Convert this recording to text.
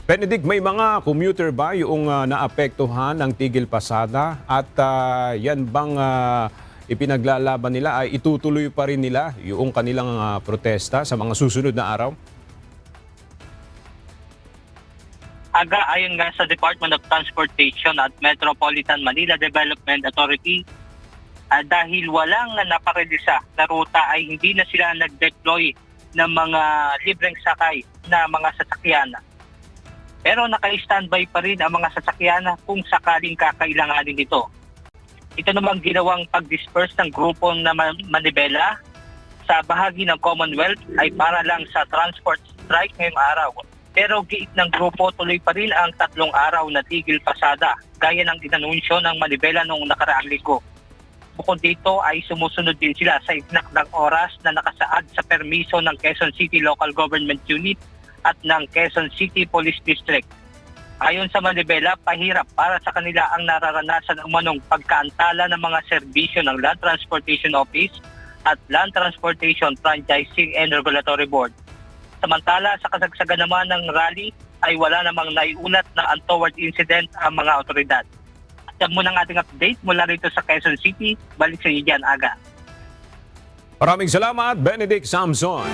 Benedict, may mga commuter ba yung naapektuhan ng tigil pasada at yan bang ipinaglalaban nila ay itutuloy pa rin nila yung kanilang protesta sa mga susunod na araw? Ayon nga sa Department of Transportation at Metropolitan Manila Development Authority, dahil walang naparelisa na ruta ay hindi na sila nag-deploy ng mga libreng sakay na mga sasakyan. Pero naka-standby pa rin ang mga sasakyan kung sakaling kakailanganin ito. Ito namang ginawang pag-disperse ng grupo na manibela sa bahagi ng Commonwealth ay para lang sa transport strike ngayong araw. Pero giit ng grupo tuloy pa rin ang 3 araw na tigil pasada gaya ng inanunsyo ng manibela noong nakaraang linggo. Bukod dito ay sumusunod din sila sa itinakdang oras na nakasaad sa permiso ng Quezon City Local Government Unit at ng Quezon City Police District. Ayon sa manibela, pahirap para sa kanila ang nararanasan umanong pagkaantala ng mga serbisyo ng Land Transportation Office at Land Transportation Franchising and Regulatory Board. Samantala, sa kasagsagan naman ng rally ay wala namang naiulat na untoward incident ang mga otoridad. At yan muna ang ating update mula rito sa Quezon City. Balik sa inyo dyan, Aga. Maraming salamat, Benedict Samson.